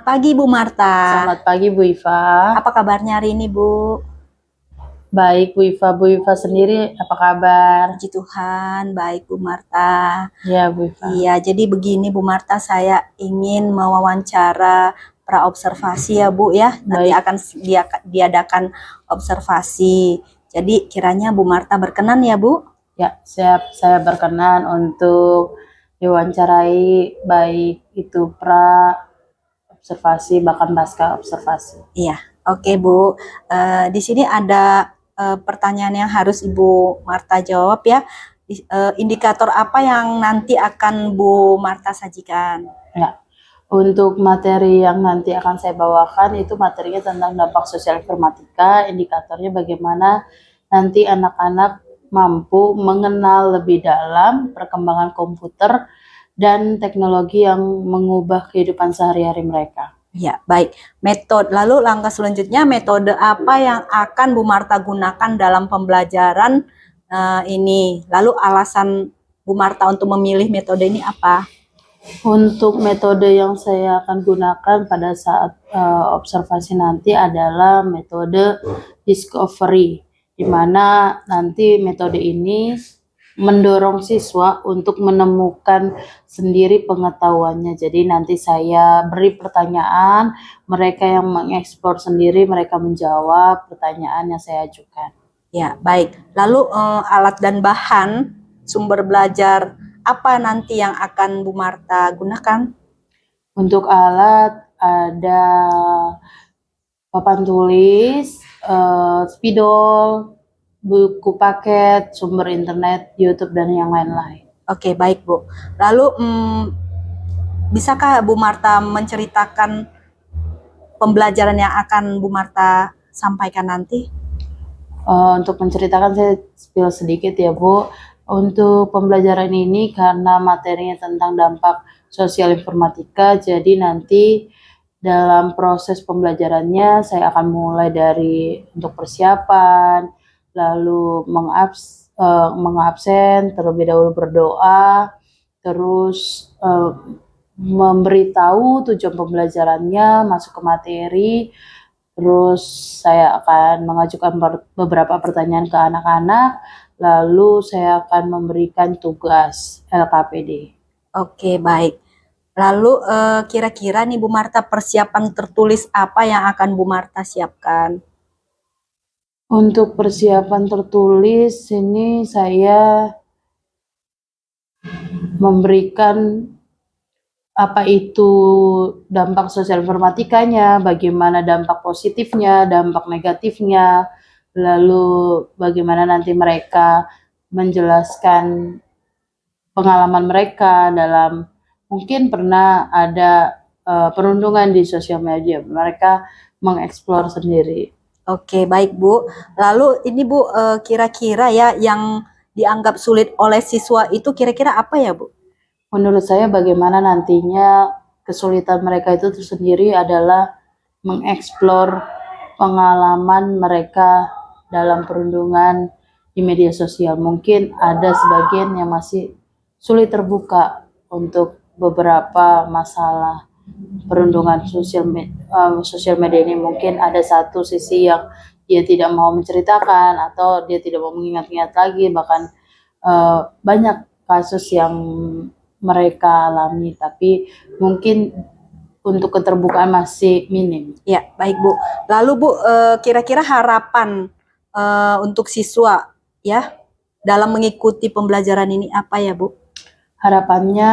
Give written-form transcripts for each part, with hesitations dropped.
Selamat pagi Bu Marta. Selamat pagi Bu Iva. Apa kabarnya hari ini Bu? Baik Bu Iva. Bu Iva sendiri apa kabar? Puji Tuhan, baik Bu Marta. Ya Bu Iva. Iya, jadi begini Bu Marta, saya ingin mewawancara praobservasi ya Bu ya. Nanti Baik. akan diadakan observasi. Jadi kiranya Bu Marta berkenan ya Bu? Ya, siap. Saya berkenan untuk diwawancarai, baik itu pra observasi bahkan pasca observasi. Iya, oke Bu. Di sini ada pertanyaan yang harus Ibu Marta jawab ya. Indikator apa yang nanti akan Bu Marta sajikan? Ya, untuk materi yang nanti akan saya bawakan itu materinya tentang dampak sosial informatika. Indikatornya bagaimana nanti anak-anak mampu mengenal lebih dalam perkembangan komputer dan teknologi yang mengubah kehidupan sehari-hari mereka. Ya, baik. Lalu langkah selanjutnya, metode apa yang akan Bu Marta gunakan dalam pembelajaran ini? Lalu alasan Bu Marta untuk memilih metode ini apa? Untuk metode yang saya akan gunakan pada saat observasi nanti adalah metode discovery, di mana nanti metode ini mendorong siswa untuk menemukan sendiri pengetahuannya. Jadi nanti saya beri pertanyaan, mereka yang mengeksplor sendiri, mereka menjawab pertanyaan yang saya ajukan. Ya, baik. Lalu alat dan bahan sumber belajar apa nanti yang akan Bu Marta gunakan? Untuk alat ada papan tulis, spidol, buku paket, sumber internet, YouTube, dan yang lain-lain. Oke, baik Bu. Lalu bisakah Bu Marta menceritakan pembelajaran yang akan Bu Marta sampaikan nanti? Untuk menceritakan saya spill sedikit ya Bu. Untuk pembelajaran ini karena materinya tentang dampak sosial informatika, jadi nanti dalam proses pembelajarannya saya akan mulai dari untuk persiapan, lalu mengabsen, terlebih dahulu berdoa, terus memberitahu tujuan pembelajarannya, masuk ke materi, terus saya akan mengajukan beberapa pertanyaan ke anak-anak, lalu saya akan memberikan tugas LKPD. Oke, baik. Lalu kira-kira nih Bu Marta, persiapan tertulis apa yang akan Bu Marta siapkan? Untuk persiapan tertulis ini saya memberikan apa itu dampak sosial informatikanya, bagaimana dampak positifnya, dampak negatifnya, lalu bagaimana nanti mereka menjelaskan pengalaman mereka dalam mungkin pernah ada perundungan di sosial media, mereka mengeksplor sendiri. Oke, baik Bu. Lalu ini Bu, kira-kira ya yang dianggap sulit oleh siswa itu kira-kira apa ya Bu? Menurut saya bagaimana nantinya kesulitan mereka itu tersendiri adalah mengeksplor pengalaman mereka dalam perundungan di media sosial. Mungkin ada sebagian yang masih sulit terbuka untuk beberapa masalah perundungan sosial media ini. Mungkin ada satu sisi yang dia tidak mau menceritakan atau dia tidak mau mengingat-ingat lagi, bahkan banyak kasus yang mereka alami, tapi mungkin untuk keterbukaan masih minim. Ya, baik Bu. Lalu Bu, kira-kira harapan untuk siswa ya dalam mengikuti pembelajaran ini apa ya Bu? Harapannya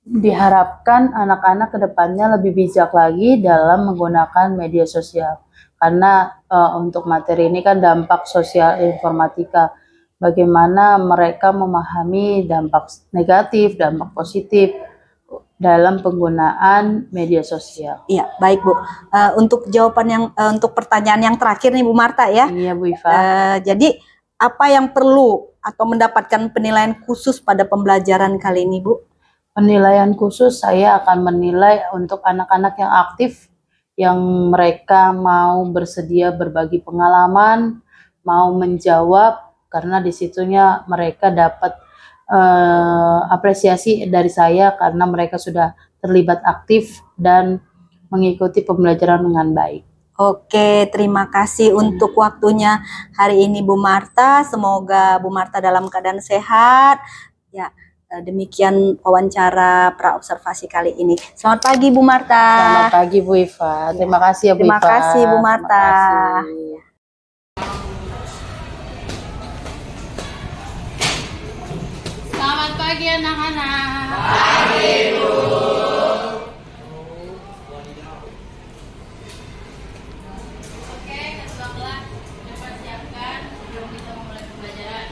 diharapkan anak-anak kedepannya lebih bijak lagi dalam menggunakan media sosial, karena untuk materi ini kan dampak sosial informatika, bagaimana mereka memahami dampak negatif, dampak positif dalam penggunaan media sosial. Iya, baik Bu. Untuk jawaban yang untuk pertanyaan yang terakhir nih Bu Marta ya. Iya Bu Iva. Jadi apa yang perlu atau mendapatkan penilaian khusus pada pembelajaran kali ini Bu? Penilaian khusus saya akan menilai untuk anak-anak yang aktif, yang mereka mau bersedia berbagi pengalaman, mau menjawab, karena disitunya mereka dapat apresiasi dari saya karena mereka sudah terlibat aktif dan mengikuti pembelajaran dengan baik. Oke, terima kasih untuk waktunya hari ini Bu Marta. Semoga Bu Marta dalam keadaan sehat. Ya, demikian wawancara praobservasi kali ini. Selamat pagi Bu Marta. Selamat pagi Bu Iva. Terima kasih ya Bu Terima Iva. kasih Bu Marta. Terima kasih. Selamat pagi anak-anak. Oke, ketua kelas dipersiapkan sebelum kita memulai pembelajaran.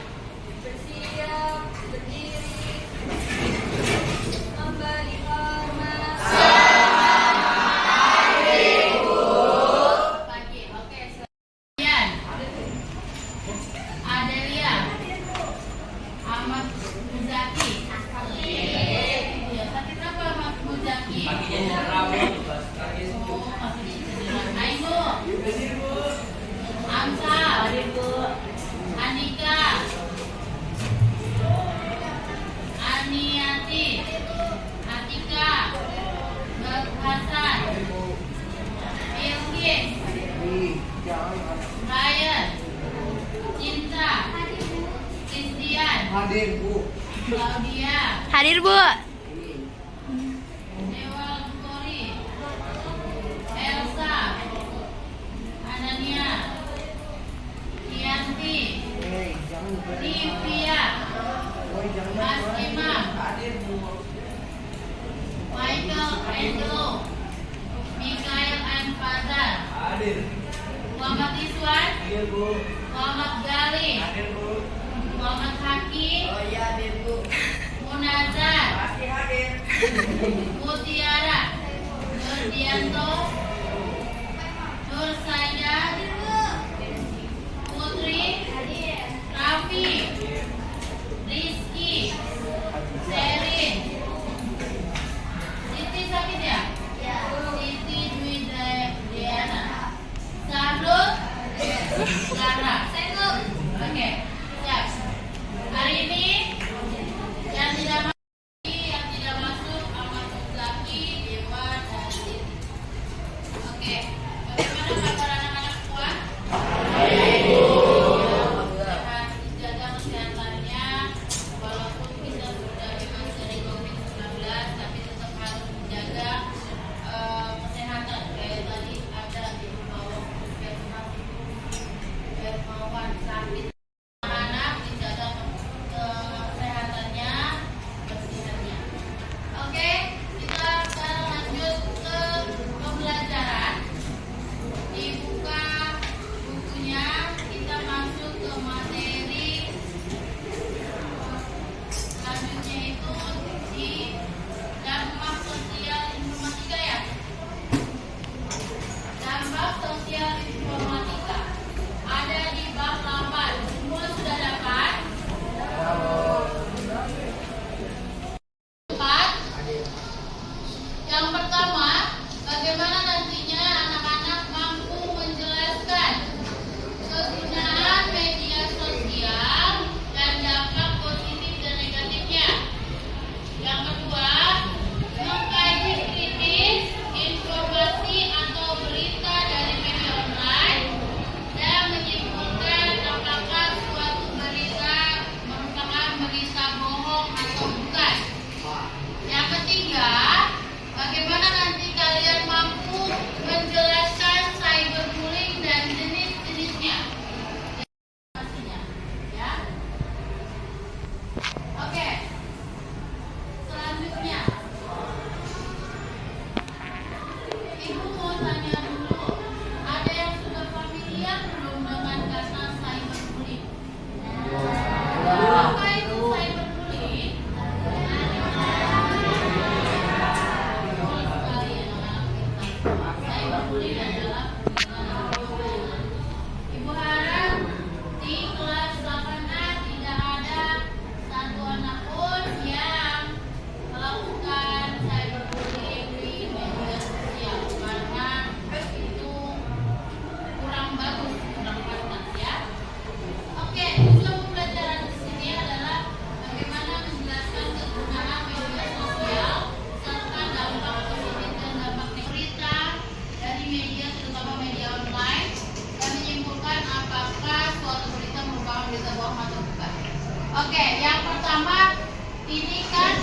Bersiap, berdiri, memberi hormat. Pagi, oke. Sekian. Adelia, Ahmad Muzaki. Iya, sakit apa Ahmad Muzaki? Oh, masih cedera. Aibu. Amsa. Anika. Aniati. Atika. Hasan. Ilkis. Ryan. Cinta. Christian. Hadir Bu. Claudia. Hadir Bu. Dewa Lestari. Elsa. Anania. Yanti. Livia. Mas Imam. Michael Angelo. Mikael and Fazal. Muhammad Iswan. Muhammad Gali. Muhammad Hakim. Munazar. Mutiara. Nurdianto. Nur Saida. Putri. Raffi. Rizky. Sherin. Siti sakit ya? Siti Dwi Diana. Sahrul. Zahra. Oke, siap. Hari ini yang tidak masuk Ahmad Muzaki, Dewa, dan Siti. Oke, bagaimana kabar anak-anak semua? Oke, yang pertama ini kan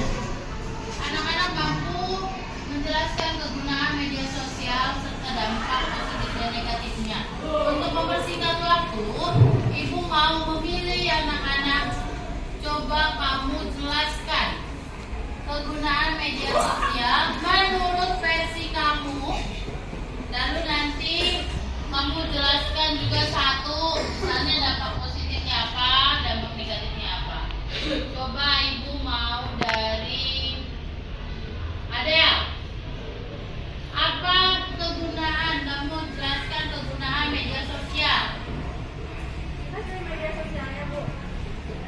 anak-anak mampu menjelaskan kegunaan media sosial serta dampak positif dan negatifnya. Untuk mempersingkat waktu, Ibu mau memilih anak-anak. Coba kamu jelaskan kegunaan media sosial menurut versi kamu. Lalu nanti kamu jelaskan juga satu, misalnya dampak positifnya apa, dampak negatifnya apa. Coba Ibu mau dari Adel. Apa kegunaan, kamu jelaskan kegunaan media sosial. Media sosialnya, Bu.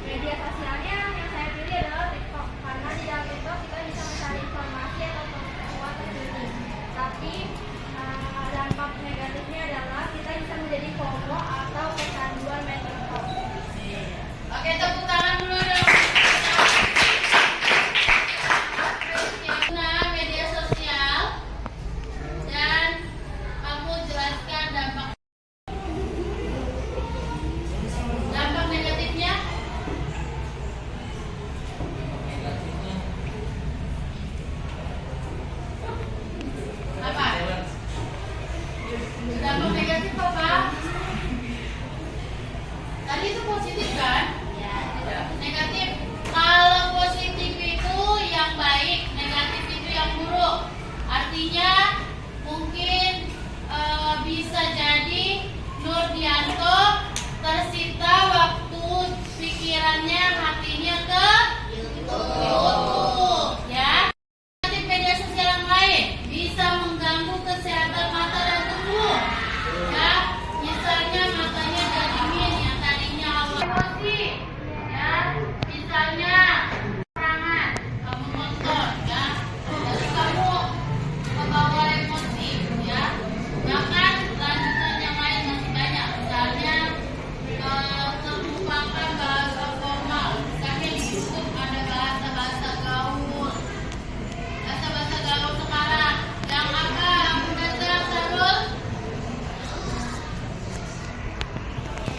Media sosialnya yang saya pilih adalah TikTok, karena di dalam TikTok kita bisa mencari informasi atau pengetahuan terkini. Tapi dampak negatifnya adalah kita bisa menjadi FOMO atau kecanduan main TikTok. Oke, tepuk tangan dulu dong. Kegunaan media sosial dan kamu jelaskan dampak negatifnya. Apa? Dampak negatif apa? Tadi itu positif kan? Negatif. Kalau positif itu yang baik, negatif itu yang buruk. Artinya mungkin bisa jadi Nurdianto tersita waktu pikirannya, hatinya ke YouTube, ya. Negatif media sosial yang lain bisa mengganggu kesehatan mata dan tubuh, ya. Misalnya matanya jadi min yang tadinya awal emosi, ya. Misalnya serangan, kamu nonton, ya. Jadi kamu kebawa emosi, ya. Bahkan lanjutan yang lain masih banyak. Misalnya terlupakan bahasa formal. Misalnya di YouTube ada bahasa-bahasa gaul. Bahasa-bahasa gaul sekarang. Yang apa? Mudah Sarul?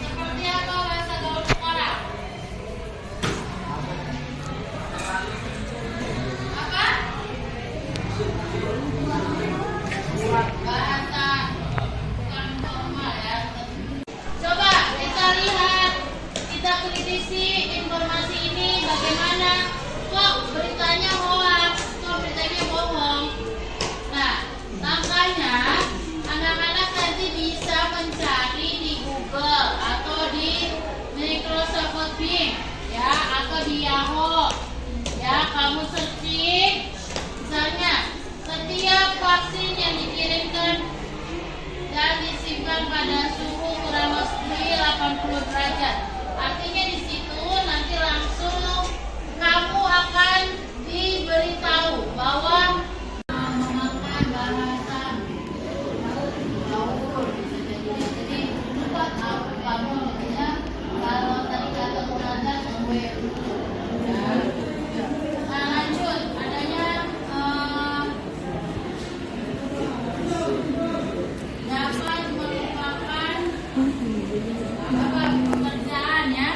Seperti apa bahasa gaul sekarang? Apa? Bahasa bukan formal, ya. Coba kita lihat, kita kritisi informasi ini bagaimana. Kok beritanya hoax, kok beritanya bohong. Nah, makanya anak-anak nanti bisa mencari di Google atau di Microsoft Bing, ya, atau di Yahoo, ya. Kamu searching, misalnya setiap vaksin yang dikirimkan dan disimpan pada suhu kurang lebih 80 derajat. Artinya di situ nanti langsung kamu akan diberitahu bahwa memakan bahasa gaul bisa jadi lupa tahu kamu ya. Kalau tadi kata derajat gue. Nah, lanjut adanya dapat merupakan apa pekerjaan, ya.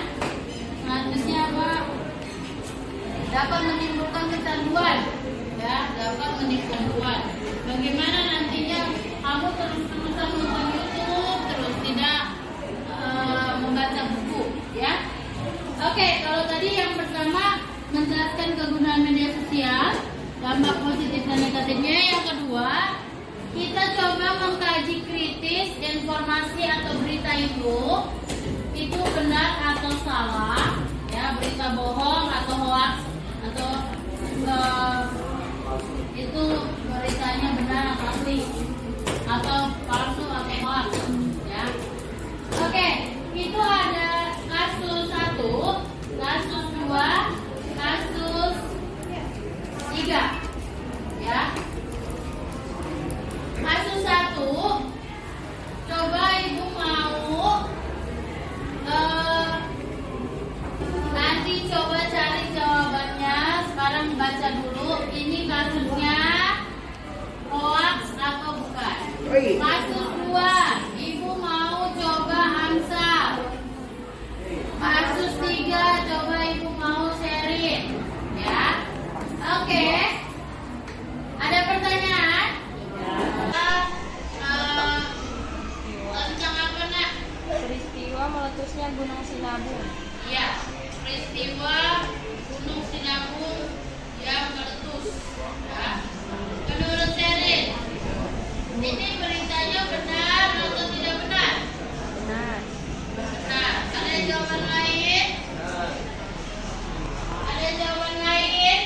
Selanjutnya apa? Dapat menimbulkan kecanduan, ya. Dapat menimbulkan kecanduan. Bagaimana nantinya kamu terus-terusan nonton YouTube, terus tidak membaca buku, ya. Oke, kalau tadi yang pertama menjelaskan kegunaan media sosial, dampak positif dan negatifnya. Yang kedua, kita coba mengkaji kritis informasi atau berita itu benar atau salah, ya, berita bohong atau hoax, atau itu beritanya benar atau asli, atau palsu atau hoax, ya. Oke, itu ada kasus 1, kasus 2, kasus 3, ya. Kasus 1, coba Ibu mau nanti coba cari jawabannya. Sekarang baca dulu. Ini kasusnya hoax atau bukan? Kasus 2, Ibu Gunung Sinabung. Ya, peristiwa Gunung Sinabung yang meletus. Ya. Menurut Sherin, ini beritanya benar atau tidak benar? Benar. Benar. Ada jawaban lain? Ada jawaban lain?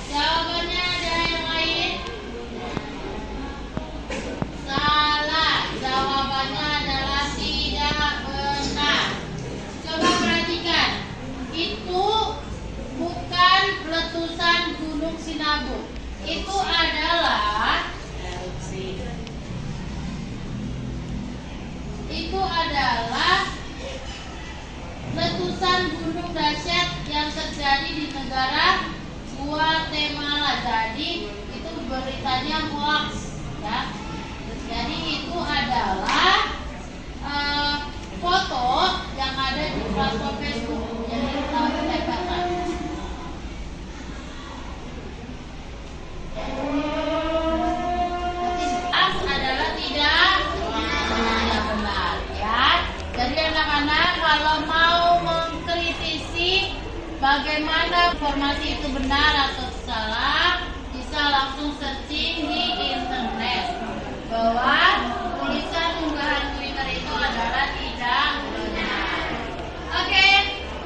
Jawabannya ada yang lain? Salah. Jawabannya adalah tidak benar. Coba perhatikan. Itu bukan letusan Gunung Sinabung. Itu adalah letusan gunung dahsyat yang terjadi di negara Guatemala. Jadi itu beritanya hoax, ya. Jadi itu adalah foto yang ada di platform Facebook. Jadi kita tempatkan. Adalah tidak benar, ya. Jadi anak-anak kalau mau mengkritisi bagaimana informasi itu benar atau salah, bisa langsung searching di internet bahwa tulisan unggahan Twitter itu adalah tidak benar. Oke,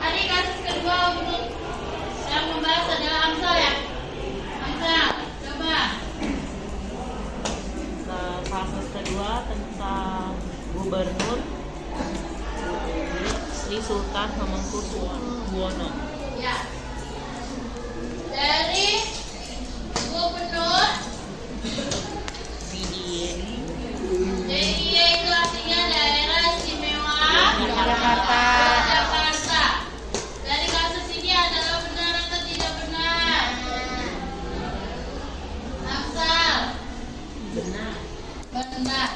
tadi kasus kedua untuk yang membahas adalah Amsal, ya. Amsal, coba. Kasus kedua tentang Gubernur Sri Sultan Hamengkubuwono. Ya. Dari Gubernur DIY itu artinya daerah istimewa Jakarta. Jakarta. Dari kasus ini adalah benar atau tidak benar? Amsal. Benar. Benar.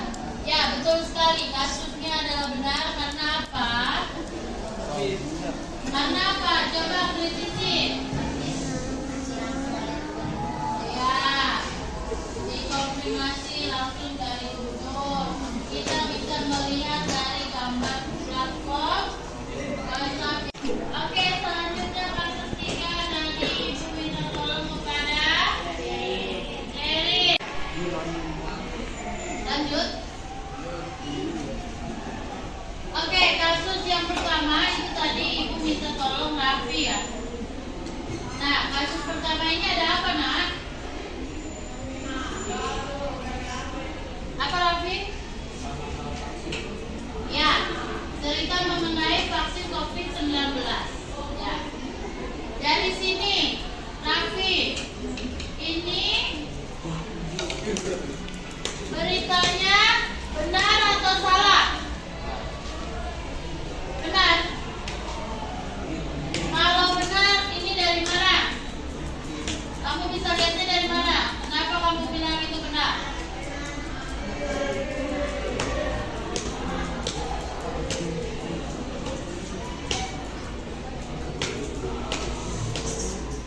Ya, betul sekali. Kasusnya adalah benar karena apa? Karena apa? Coba kritisi. Ya, dikonfirmasi langsung dari gubernur. Kita bisa melihat dari gambar platform. Oke, selanjutnya kasus 3 dari Ibu minta tolong kepada Eri. Lanjut. Oke, kasus yang pertama itu tadi Ibu minta tolong Raffi, ya. Nah, kasus pertama ini ada apa, Nak? Apa, Raffi? Ya, cerita mengenai vaksin COVID-19. Ya. Dari sini, Raffi, ini beritanya benar atau salah? Benar. Kalau benar, ini dari mana? Kamu bisa lihatnya dari mana? Kenapa kamu bilang itu benar?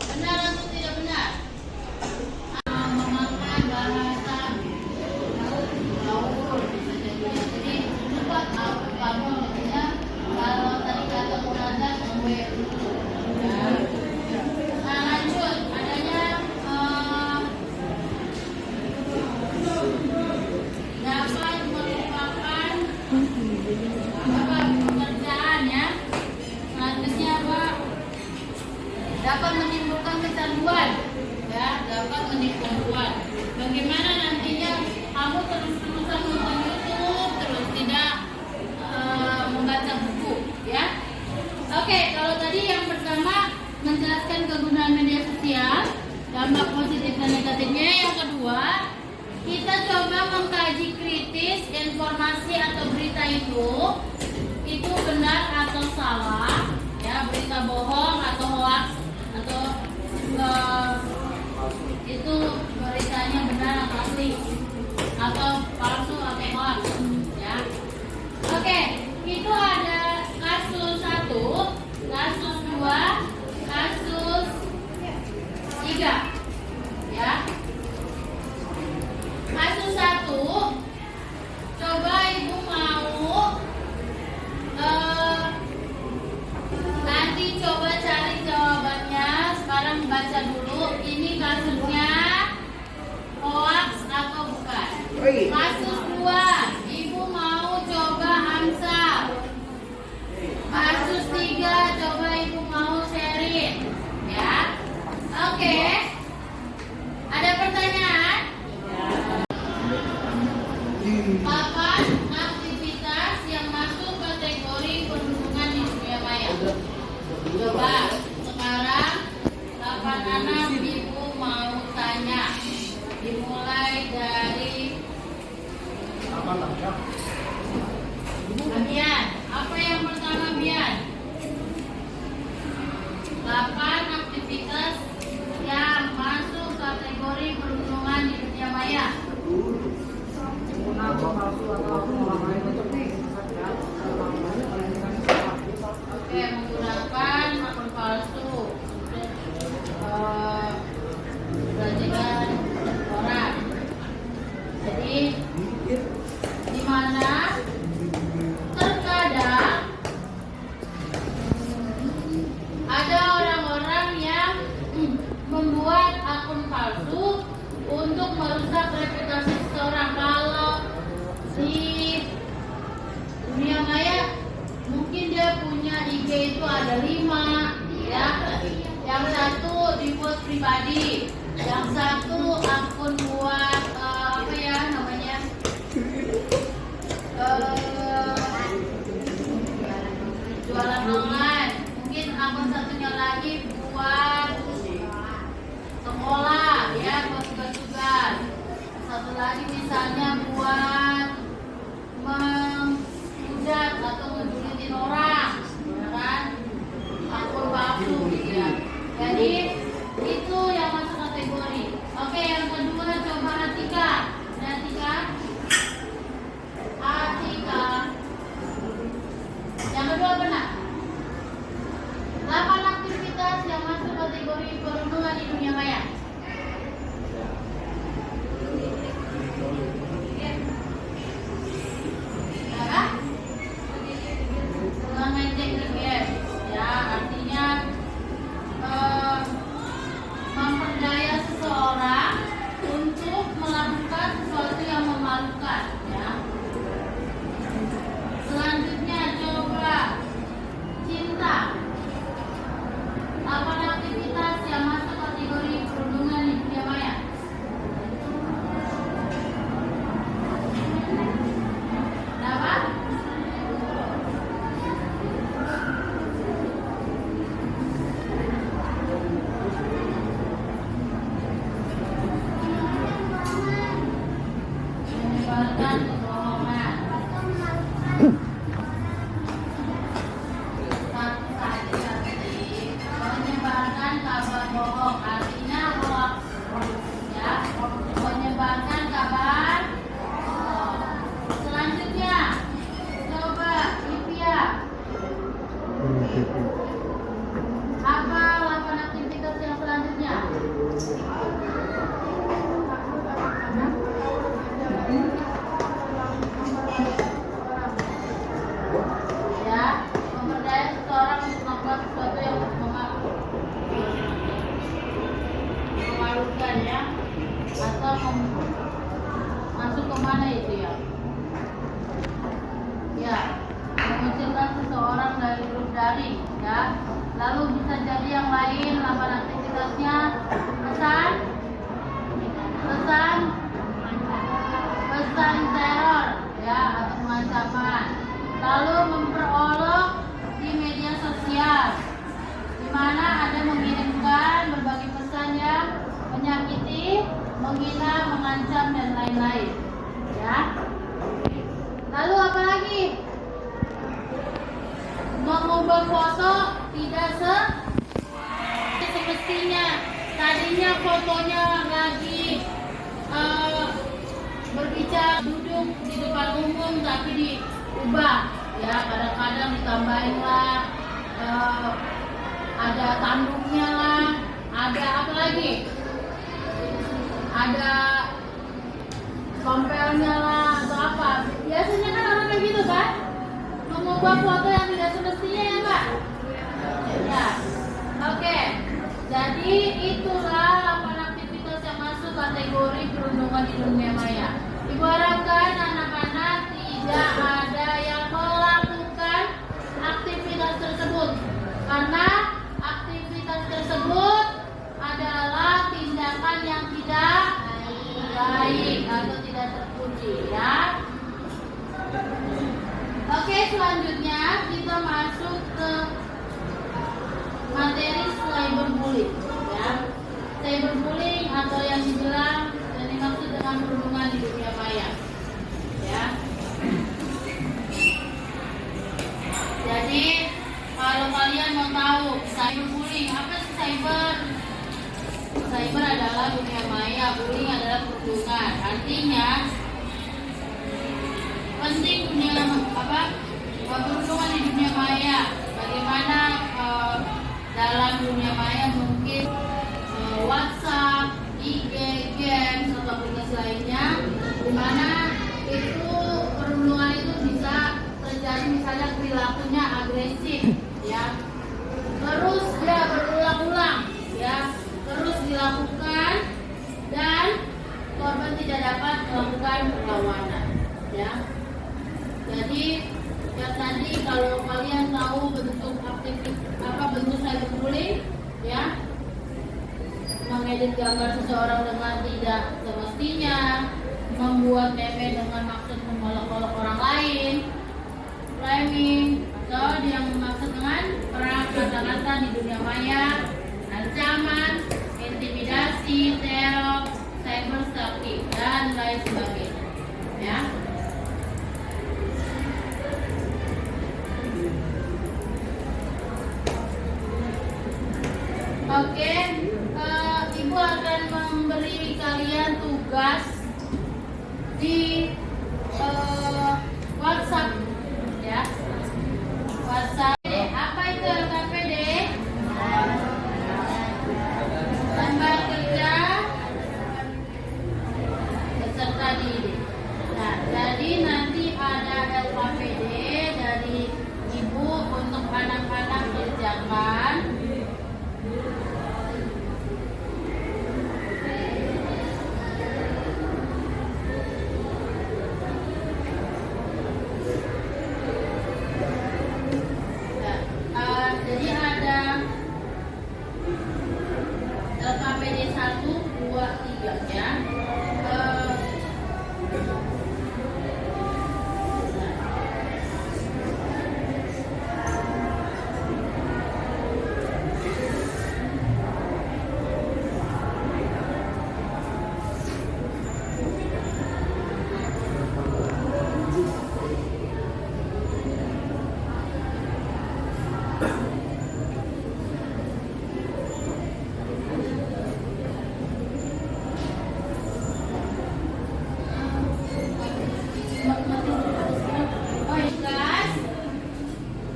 Benar atau tidak benar? Memakai bahasa gaul bisa jadi cepat kamu artinya kalau tadi kata Munada gue. Nah, lanjut adanya dapat merupakan apa pekerjaan, ya. Selanjutnya apa? Dapat menimbulkan kecanduan, ya, dapat menimbulkan. Bagaimana nantinya kamu terus-terusan nonton YouTube, terus tidak membaca buku, ya. Oke, kalau tadi yang pertama menjelaskan kegunaan media sosial, dampak positif dan negatifnya. Yang kedua, kita coba mengkaji kritis informasi atau berita itu benar atau salah, ya, berita bohong atau hoax atau itu beritanya benar atau asli atau palsu atau hoax, ya. Oke, itu ada kasus 1, kasus 2, kasus 3, ya. Kasus 1, coba Ibu mau Bian, apa yang pertama Bian? 8 aktivitas yang masuk kategori perundungan di dunia maya. Oke, menggunakan akun palsu untuk belajar orang. Jadi di mana terkadang ada orang-orang yang membuat akun palsu untuk merusak reputasi seseorang. Kalau di dunia maya mungkin dia punya IG itu ada 5 ya. Yang satu dibuat pribadi, yang satu akun buat apa ya namanya? Jualan online. Mungkin akun satunya lagi buat sekolah ya, buat tugas-tugas. Satu lagi misalnya buat menghujat atau ngejulitin orang, ya kan? Akun palsu gitu ya. Jadi itu yang masuk kategori. Oke, yang kedua coba Atika. Atika. Atika. Yang kedua benar. 8 aktivitas yang masuk kategori perundungan di dunia maya. Ya, dengan main teknik game, ya artinya memperdaya seseorang untuk melakukan sesuatu yang memalukan, ya. Selanjutnya coba cinta. 8 aktivitas yang masuk kategori perundungan di dunia maya. Kenapa? Menyebarkan kebohongan. Satu saja tadi. Menyebarkan kabar bohong, artinya hoax. Ya, menyebarkan kabar bohong. Selanjutnya, coba Livia. Apa 8 aktivitas yang selanjutnya? Ya, memperdaya seseorang untuk melakukan sesuatu yang memalukan ya, atau masuk ke mana itu ya? Ya, mengucilkan seseorang dari grup daring ya. Lalu bisa jadi yang lain 8 aktivitasnya pesan teror ya, atau pengancaman. Lalu memperolok di media sosial, di mana ada mengirimkan berbagai pesan yang menyakiti, menghina, mengancam dan lain-lain. Ya. Lalu apa lagi? Mengubah foto tidak semestinya. Tadinya fotonya lagi berbicara duduk di depan umum, tapi diubah ya, kadang-kadang ditambahin lah ada tanduknya lah, ada apa lagi, ada kompelnya lah atau apa. Biasanya kan orang kayak gitu kan, mengubah foto yang tidak semestinya ya Mbak ya. Oke, jadi itulah 8 aktivitas yang masuk kategori perundungan di dunia maya. Ibu harapkan anak-anak tidak ada yang melakukan aktivitas tersebut, karena aktivitas tersebut adalah tindakan yang tidak baik atau tidak terpuji ya. Oke, selanjutnya kita masuk ke materi cyberbullying ya. Cyberbullying atau yang dibilang dan dimaksud dengan perundungan di dunia maya ya. adalah dunia maya, bullying adalah perundungan. Artinya penting perundungan di dunia maya. Bagaimana dalam dunia maya mungkin WhatsApp, IG, games atau aplikasi lainnya, di mana itu perundungan itu bisa terjadi, misalnya perilakunya agresif, ya, terus dia berulang-ulang, ya, terus dilakukan dan korban tidak dapat melakukan perlawanan, ya. Jadi ya tadi kalau kalian tahu bentuk bentuk cyberbullying, ya, mengedit gambar seseorang dengan tidak semestinya, membuat meme dengan maksud mengolok-olok orang lain, framing, atau yang maksud dengan perang kata-kata di dunia maya, ancaman, intimidasi, teror, cyberstalking, dan lain sebagainya, ya. Oke, Ibu akan memberi kalian tugas di WhatsApp, ya. WhatsApp. Apa itu LKPD? Lembar kerja peserta didik. Nah, jadi nanti ada LKPD dari Ibu untuk anak-anak kerjakan. Jadi ada LKPD 1, 2, 3, ya.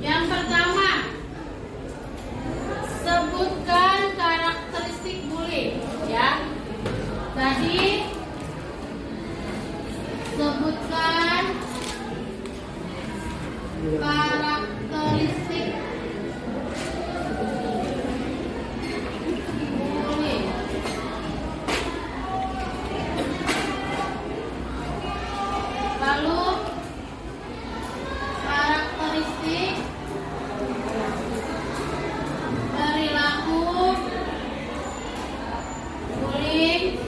Yang pertama, sebutkan karakteristik bullying, ya. Tadi sebutkan karakteristik bullying. Lalu karakteristik perilaku bullying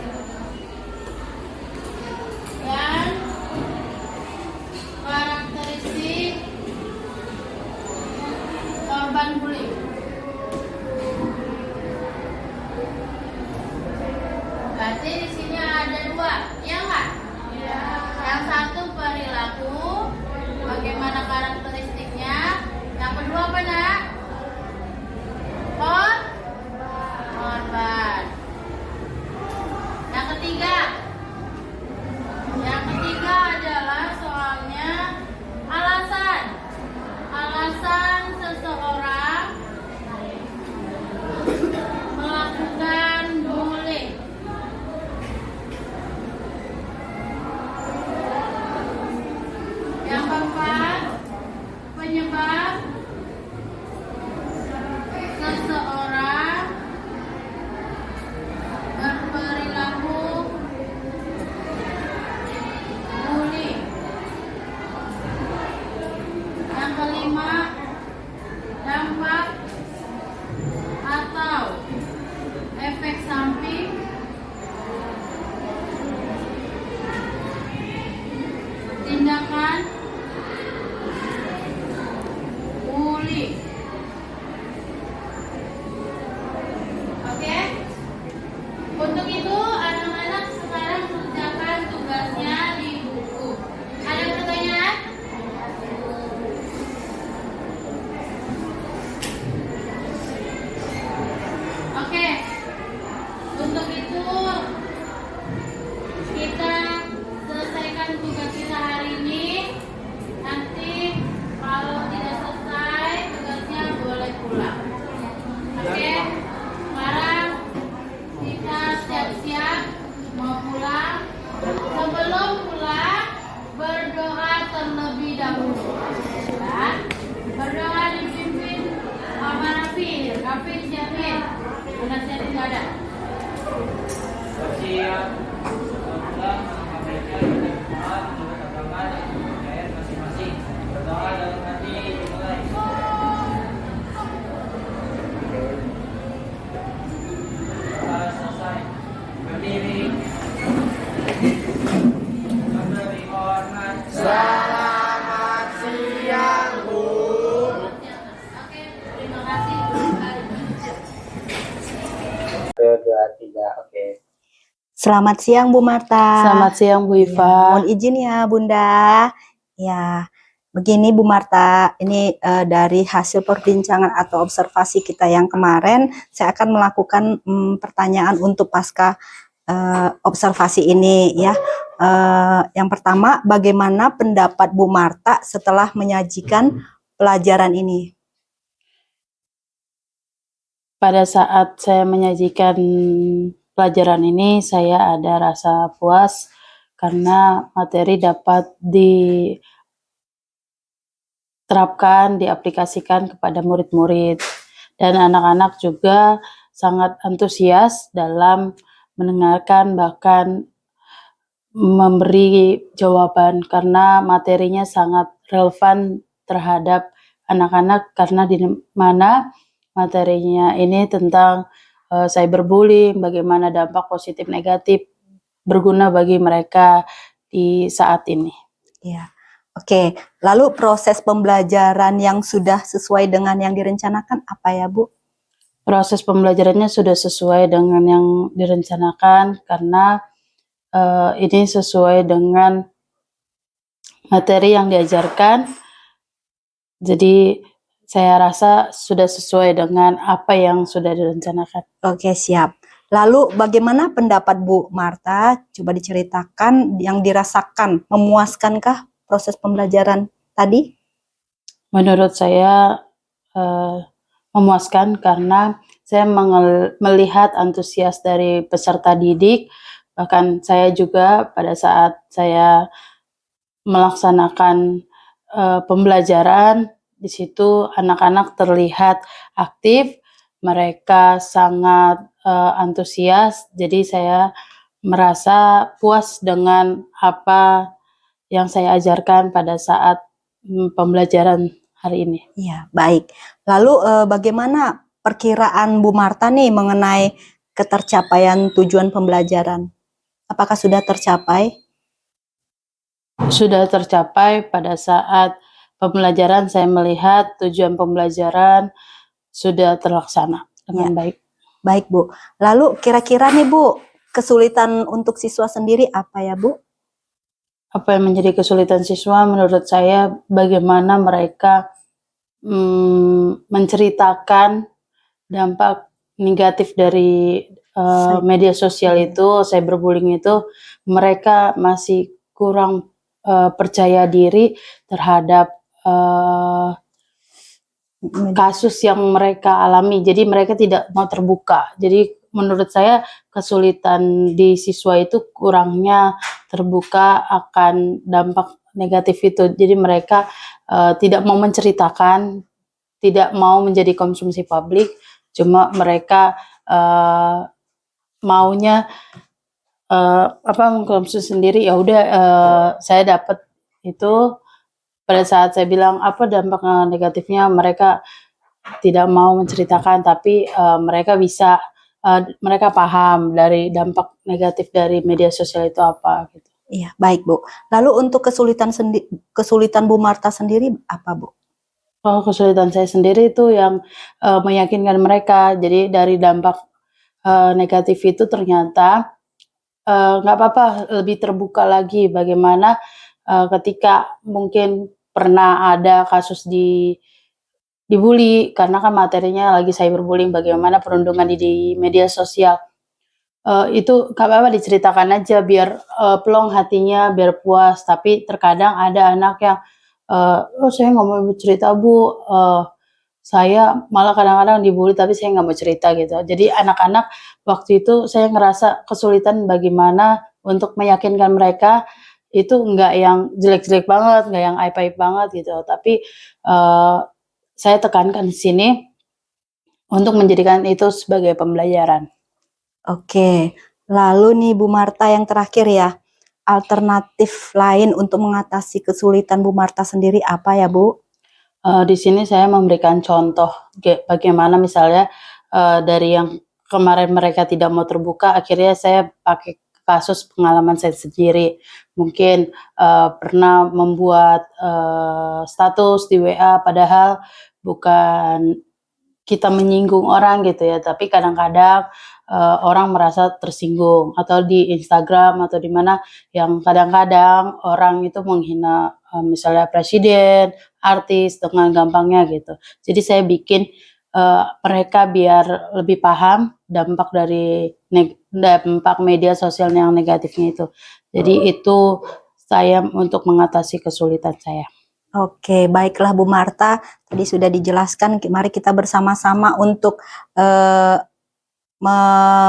dan karakteristik korban bullying. Berarti di sini ada dua, ya nggak? Yang satu perilaku, bagaimana karakteristiknya. Yang kedua apa, Nak? Korban. Yang ketiga adalah soalnya alasan seseorang melakukan bullying. Yang keempat, penyebab seseorang berperilaku bullying. Yang kelima, dampak atau efek samping tindakan bullying. Oke? Untuk itu anak-anak sekarang kerjakan tugasnya di buku. Ada pertanyaan? Ya. Berdoa dipimpin Mama Raffi Jamin. Penasihat tidak ada. Siap. Semoga mereka bermanfaat menurut agama dan kepercayaan masing-masing. Berdoa dalam hati dimulai. Setelah selesai berdiri, memberi hormat. Selamat siang, Bu. Oke, terima kasih. Dua, tiga, oke. Selamat siang Bu Marta. Selamat siang Bu Ya, Iva. mohon izin ya Bunda. Ya, begini Bu Marta, ini dari hasil perbincangan atau observasi kita yang kemarin, saya akan melakukan pertanyaan untuk pasca observasi ini ya. Yang pertama, bagaimana pendapat Bu Marta setelah menyajikan pelajaran ini? Pada saat saya menyajikan pelajaran ini, saya ada rasa puas karena materi dapat diterapkan, diaplikasikan kepada murid-murid. Dan anak-anak juga sangat antusias dalam mendengarkan, bahkan memberi jawaban karena materinya sangat relevan terhadap anak-anak, karena di mana materinya ini tentang cyberbullying, bagaimana dampak positif negatif berguna bagi mereka di saat ini. Ya, oke. Lalu proses pembelajaran yang sudah sesuai dengan yang direncanakan apa ya Bu? Proses pembelajarannya sudah sesuai dengan yang direncanakan karena ini sesuai dengan materi yang diajarkan. Jadi saya rasa sudah sesuai dengan apa yang sudah direncanakan. Oke, siap. Lalu bagaimana pendapat Bu Marta? Coba diceritakan yang dirasakan, memuaskankah proses pembelajaran tadi? Menurut saya memuaskan karena saya melihat antusias dari peserta didik. Bahkan saya juga pada saat saya melaksanakan pembelajaran, di situ anak-anak terlihat aktif, mereka sangat antusias, jadi saya merasa puas dengan apa yang saya ajarkan pada saat pembelajaran hari ini. Iya, baik. Lalu bagaimana perkiraan Bu Marta nih mengenai ketercapaian tujuan pembelajaran? Apakah sudah tercapai? Sudah tercapai pada saat pembelajaran, saya melihat tujuan pembelajaran sudah terlaksana dengan baik. Baik Bu. Lalu kira-kira nih Bu, kesulitan untuk siswa sendiri apa ya Bu? Apa yang menjadi kesulitan siswa menurut saya bagaimana mereka menceritakan dampak negatif dari media sosial itu, cyberbullying itu, mereka masih kurang percaya diri terhadap kasus yang mereka alami, jadi mereka tidak mau terbuka. Jadi menurut saya kesulitan di siswa itu kurangnya terbuka akan dampak negatif itu. Jadi mereka tidak mau menceritakan, tidak mau menjadi konsumsi publik, cuma mereka maunya mengkonsumsi sendiri. Ya udah, saya dapat itu. Pada saat saya bilang apa dampak negatifnya, mereka tidak mau menceritakan, tapi mereka bisa mereka paham dari dampak negatif dari media sosial itu apa gitu. Iya, baik Bu. Lalu untuk kesulitan Bu Marta sendiri apa Bu? Oh, kesulitan saya sendiri itu yang meyakinkan mereka. Jadi dari dampak negatif itu ternyata nggak apa-apa, lebih terbuka lagi bagaimana ketika mungkin pernah ada kasus dibully, karena kan materinya lagi cyberbullying, bagaimana perundungan di media sosial. Itu nggak apa-apa diceritakan aja biar plong hatinya, biar puas. Tapi terkadang ada anak yang oh saya nggak mau cerita Bu, saya malah kadang-kadang dibully tapi saya nggak mau cerita gitu. Jadi anak-anak waktu itu saya ngerasa kesulitan bagaimana untuk meyakinkan mereka itu nggak yang jelek-jelek banget, nggak yang aib-aib banget gitu. Tapi saya tekankan di sini untuk menjadikan itu sebagai pembelajaran. Oke, lalu nih Bu Marta yang terakhir ya, alternatif lain untuk mengatasi kesulitan Bu Marta sendiri apa ya Bu? Di sini saya memberikan contoh bagaimana misalnya dari yang kemarin mereka tidak mau terbuka, akhirnya saya pakai kasus pengalaman saya sendiri. Mungkin pernah membuat status di WA padahal bukan kita menyinggung orang gitu ya, tapi kadang-kadang orang merasa tersinggung, atau di Instagram atau di mana yang kadang-kadang orang itu menghina misalnya presiden, artis dengan gampangnya gitu. Jadi saya bikin mereka biar lebih paham dampak dari dampak media sosial yang negatifnya itu. Jadi itu saya untuk mengatasi kesulitan saya. Oke, baiklah Bu Marta, tadi sudah dijelaskan, mari kita bersama-sama untuk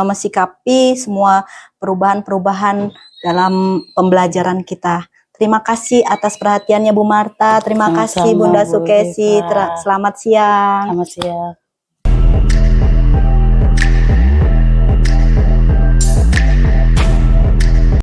mesikapi semua perubahan-perubahan dalam pembelajaran kita. Terima kasih atas perhatiannya Bu Marta, terima kasih Sama-sama, Bunda Bu Sukesi, Diva. selamat siang. Selamat siang.